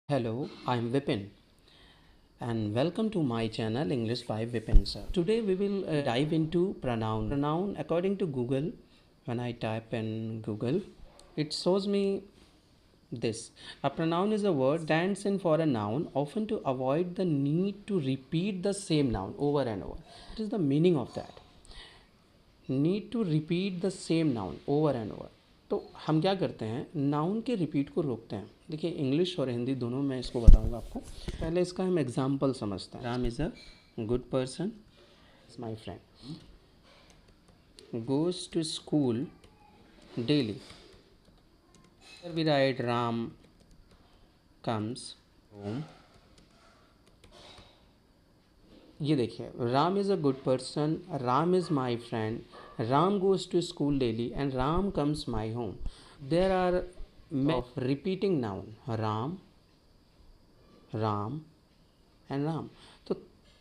Hello, I'm Vipin and welcome to my channel English by Vipin sir. Today we will dive into pronoun. Pronoun according to Google, when I type in Google, it shows me this. A pronoun is a word that stands in for a noun, often to avoid the need to repeat the same noun over and over. What is the meaning of that? Need to repeat the same noun over and over. तो हम क्या करते हैं, noun के repeat को रोकते हैं. देखिए, इंग्लिश और हिंदी दोनों में इसको बताऊंगा आपको. पहले इसका हम एग्जाम्पल समझते हैं. Ram is a good person, is my friend, goes to school daily. We write Ram comes home. ये देखिए, Ram is a good person, Ram is my friend, Ram goes to school daily and Ram comes my home. There are of repeating noun Ram, Ram and Ram. तो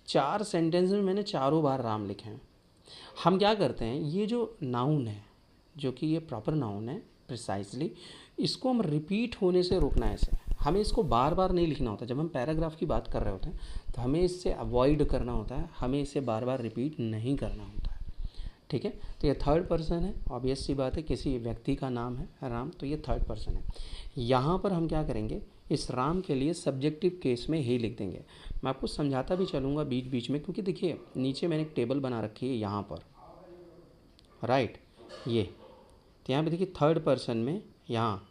4 sentence में मैंने चारों बार राम लिखे हैं. हम क्या करते हैं, ये जो नाउन है, जो कि ये प्रॉपर नाउन है प्रिसाइजली, इसको हम रिपीट होने से रोकना है. ऐसे हमें इसको बार बार नहीं लिखना होता. जब हम पैराग्राफ की बात कर रहे होते हैं तो हमें इससे अवॉइड करना होता है, हमें इसे बार बार रिपीट नहीं करना होता है. ठीक है. तो ये थर्ड पर्सन है, ऑब्वियस सी बात है, किसी व्यक्ति का नाम है राम, तो ये थर्ड पर्सन है. यहाँ पर हम क्या करेंगे, इस राम के लिए सब्जेक्टिव केस में ही लिख देंगे. मैं आपको समझाता भी चलूँगा बीच बीच में, क्योंकि देखिए नीचे मैंने एक टेबल बना रखी है यहाँ पर, राइट. ये तो यहाँ पे देखिए थर्ड पर्सन में यहाँ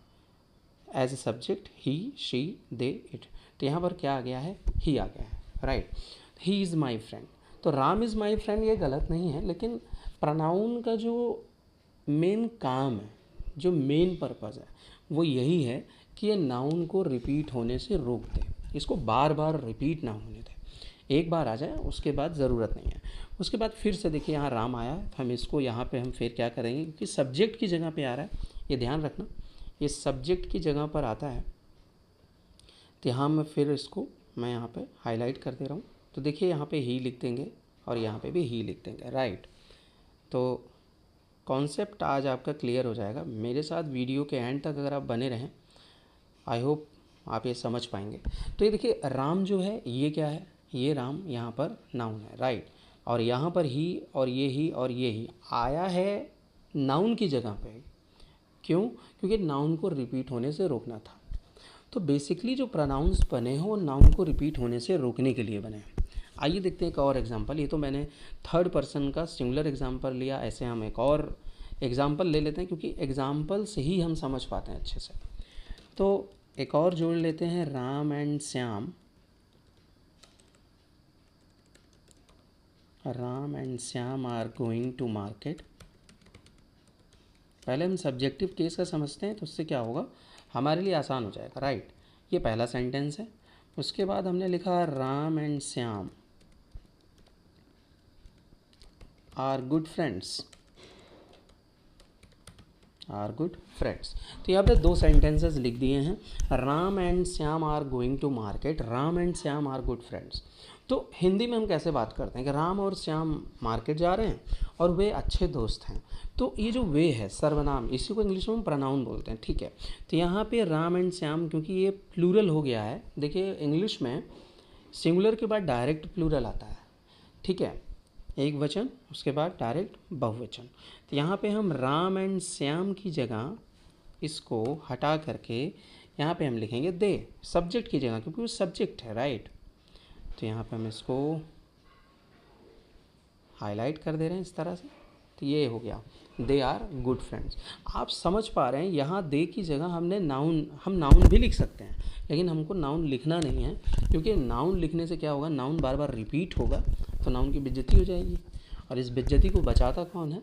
as a subject he, she, they, it. तो यहाँ पर क्या आ गया है, ही आ गया है, right. He is my friend. तो राम इज़ माई फ्रेंड ये गलत नहीं है, लेकिन प्रोनाउन का जो मेन काम है, जो मेन पर्पज़ है, वो यही है कि ये नाउन को रिपीट होने से रोक दे, इसको बार बार रिपीट ना होने दे. एक बार आ जाए उसके बाद ज़रूरत नहीं है. उसके बाद फिर से देखिए यहाँ राम आया है, तो हम इसको यहाँ पे हम फिर क्या करेंगे, क्योंकि सब्जेक्ट की जगह पे आ रहा है, ये ध्यान रखना, ये सब्जेक्ट की जगह पर आता है. तो यहाँ मैं फिर इसको मैं यहाँ पे हाईलाइट कर दे रहा हूँ. तो देखिए यहाँ पे ही लिख देंगे और यहाँ पे भी ही लिख देंगे, राइट. तो कॉन्सेप्ट आज आपका क्लियर हो जाएगा. मेरे साथ वीडियो के एंड तक अगर आप बने रहें, आई होप आप ये समझ पाएंगे. तो ये देखिए राम जो है ये क्या है, ये राम यहाँ पर नाउन है, राइट. और यहाँ पर ही और ये ही और ये ही आया है नाउन की जगह पे. क्यों? क्योंकि नाउन को रिपीट होने से रोकना था. तो बेसिकली जो प्रोनाउंस बने हैं वो नाउन को रिपीट होने से रोकने के लिए बने हैं. आइए देखते हैं एक और एग्जांपल. ये तो मैंने थर्ड पर्सन का सिंगुलर एग्जांपल लिया, ऐसे हम एक और एग्जांपल ले लेते हैं, क्योंकि एग्जांपल से ही हम समझ पाते हैं अच्छे से. तो एक और जोड़ लेते हैं, Ram and Shyam. Ram and Shyam are going to market. पहले हम सब्जेक्टिव केस का समझते हैं, तो उससे क्या होगा, हमारे लिए आसान हो जाएगा, राइट. ये पहला सेंटेंस है. उसके बाद हमने लिखा Ram and Shyam are good friends, are good friends. तो यहाँ पे 2 सेंटेंसेस लिख दिए हैं, Ram and Shyam are going to market, Ram and Shyam are good friends. तो हिंदी में हम कैसे बात करते हैं कि राम और श्याम मार्केट जा रहे हैं और वे अच्छे दोस्त हैं. तो ये जो वे है सर्वनाम, इसी को इंग्लिश में हम प्रोनाउन बोलते हैं, ठीक है. तो यहाँ पे राम एंड श्याम, क्योंकि ये प्लूरल हो गया है. देखिए इंग्लिश में सिंगुलर के बाद डायरेक्ट प्लूरल आता है, ठीक है, एक वचन, उसके बाद डायरेक्ट बहुवचन. तो यहाँ पे हम राम एंड श्याम की जगह इसको हटा करके यहाँ पे हम लिखेंगे दे, सब्जेक्ट की जगह, क्योंकि वो सब्जेक्ट है, राइट. तो यहाँ पे हम इसको हाईलाइट कर दे रहे हैं इस तरह से. तो ये हो गया, दे आर गुड फ्रेंड्स. आप समझ पा रहे हैं, यहाँ दे की जगह हमने नाउन, हम नाउन भी लिख सकते हैं, लेकिन हमको नाउन लिखना नहीं है, क्योंकि नाउन लिखने से क्या होगा, नाउन बार बार रिपीट होगा, तो नाउन की बेइज्जती हो जाएगी. और इस बेइज्जती को बचाता कौन है,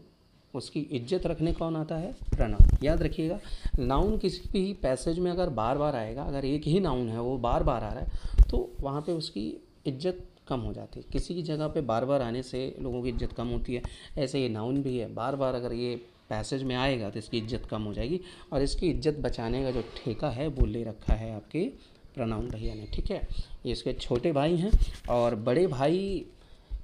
उसकी इज्जत रखने कौन आता है, प्रोनाउन. याद रखिएगा, नाउन किसी भी पैसेज में अगर बार बार आएगा, अगर एक ही नाउन है वो बार बार आ रहा है, तो वहाँ पे उसकी इज्जत कम हो जाती है. किसी की जगह पे बार बार आने से लोगों की इज्जत कम होती है. ऐसे ये नाउन भी है, बार बार अगर ये पैसेज में आएगा तो इसकी इज्जत कम हो जाएगी, और इसकी इज्जत बचाने का जो ठेका है वो ले रखा है आपके प्रोनाउन भैया ने, ठीक है. ये इसके छोटे भाई हैं, और बड़े भाई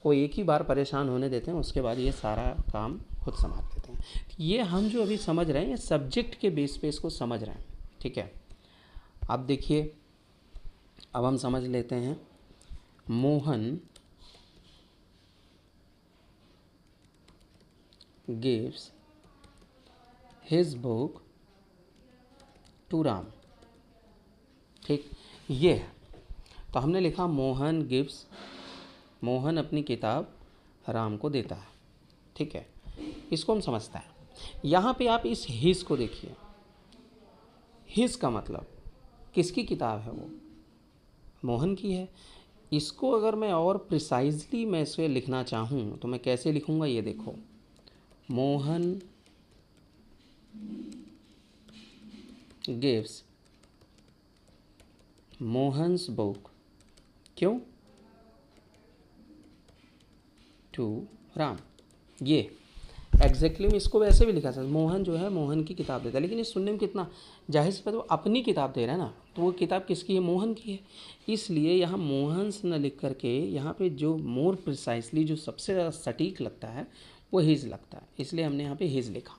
को एक ही बार परेशान होने देते हैं, उसके बाद ये सारा काम खुद संभाल लेते हैं. ये हम जो अभी समझ रहे हैं, ये सब्जेक्ट के बेस पे इसको समझ रहे हैं, ठीक है. अब देखिए अब हम समझ लेते हैं। Mohan gives his book to Ram. ठीक, ये है। तो हमने लिखा मोहन गिव्स, मोहन अपनी किताब राम को देता है। ठीक है, इसको हम समझते हैं। यहाँ पे आप इस हिज को देखिए। हिज का मतलब किसकी किताब है? वो मोहन की है। इसको अगर मैं और प्रिसाइजली मैं इसे लिखना चाहूँ तो मैं कैसे लिखूँगा, ये देखो। मोहन गिव्स मोहन्स बुक, क्यों? टू राम। ये एग्जैक्टली में इसको वैसे भी लिखा था, मोहन जो है मोहन की किताब देता है, लेकिन ये सुनने में कितना जाहिर सी बात है, वो अपनी किताब दे रहा है ना, तो वो किताब किसकी है? मोहन की है। इसलिए यहाँ मोहन्स न लिख करके यहाँ पे जो मोर प्रिसाइसली, जो सबसे ज़्यादा सटीक लगता है वो हिज लगता है, इसलिए हमने यहाँ पे हिज लिखा।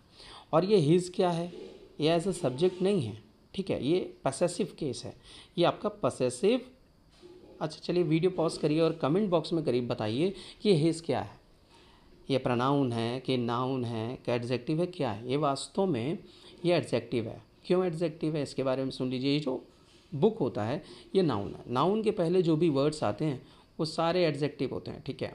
और ये हिज क्या है? ये एज अ सब्जेक्ट नहीं है, ठीक है, ये पसेसिव केस है, ये आपका पसेसिव। अच्छा चलिए वीडियो पॉज करिए और कमेंट बॉक्स में करीब बताइए कि ये हिज क्या है, ये प्रोनाउन है कि नाउन है कि एडजेक्टिव है, क्या है? ये वास्तव में ये एडजेक्टिव है। क्यों एडजेक्टिव है इसके बारे में सुन लीजिए। ये जो बुक होता है ये नाउन है, नाउन के पहले जो भी वर्ड्स आते हैं वो सारे एडजेक्टिव होते हैं, ठीक है।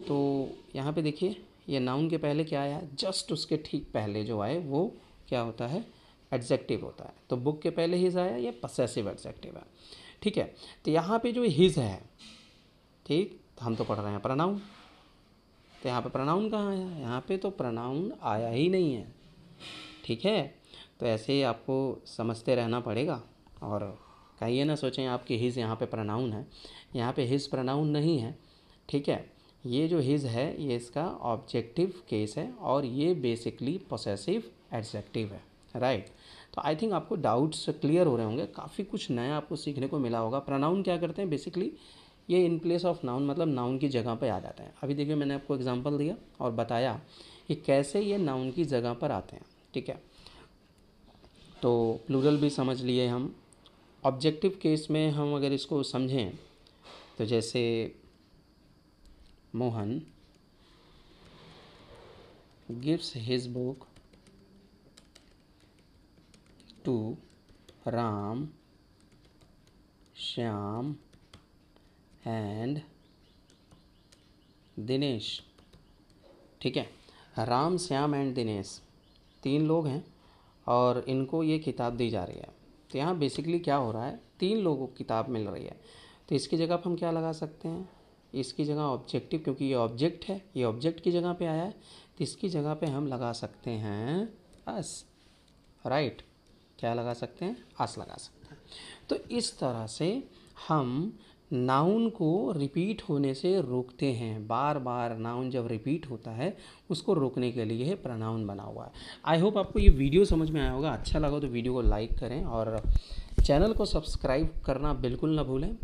तो यहाँ पे देखिए, ये नाउन के पहले क्या आया? जस्ट उसके ठीक पहले जो आए वो क्या होता है? एडजेक्टिव होता है। तो बुक के पहले हिज आया, ये पसेसिव एडजेक्टिव है, ठीक है। तो यहाँ पे जो हिज है, ठीक, तो हम तो पढ़ रहे हैं प्रोनाउन, तो यहाँ पे प्रोनाउन कहाँ आया? यहाँ पे तो प्रोनाउन आया ही नहीं है, ठीक है। तो ऐसे ही आपको समझते रहना पड़ेगा और कहिए ना सोचें आपकी हिज यहाँ पे प्रोनाउन है, यहाँ पे हिज प्रोनाउन नहीं है, ठीक है। ये जो हिज है ये इसका ऑब्जेक्टिव केस है और ये बेसिकली पोसेसिव एडजेक्टिव है, राइट। तो आई थिंक आपको डाउट्स क्लियर हो रहे होंगे, काफ़ी कुछ नया आपको सीखने को मिला होगा। प्रोनाउन क्या करते हैं? बेसिकली ये इन प्लेस ऑफ नाउन, मतलब नाउन की जगह पे आ जाते हैं। अभी देखिए मैंने आपको एग्जांपल दिया और बताया कि कैसे ये नाउन की जगह पर आते हैं, ठीक है। तो प्लूरल भी समझ लिए हम। ऑब्जेक्टिव केस में हम अगर इसको समझें तो जैसे Mohan gives his book to Ram, Shyam and Dinesh, ठीक है। राम, श्याम एंड दिनेश 3 लोग हैं और इनको ये किताब दी जा रही है। तो यहाँ बेसिकली क्या हो रहा है? 3 लोगों को किताब मिल रही है, तो इसकी जगह पर हम क्या लगा सकते हैं? इसकी जगह ऑब्जेक्टिव, क्योंकि ये ऑब्जेक्ट है, ये ऑब्जेक्ट की जगह पे आया है, तो इसकी जगह पे हम लगा सकते हैं अस, राइट। क्या लगा सकते हैं? अस लगा सकते हैं। तो इस तरह से हम नाउन को रिपीट होने से रोकते हैं। बार बार नाउन जब रिपीट होता है उसको रोकने के लिए प्रोनाउन बना हुआ है। आई होप आपको ये वीडियो समझ में आया होगा। अच्छा लगा तो वीडियो को लाइक करें और चैनल को सब्सक्राइब करना बिल्कुल ना भूलें।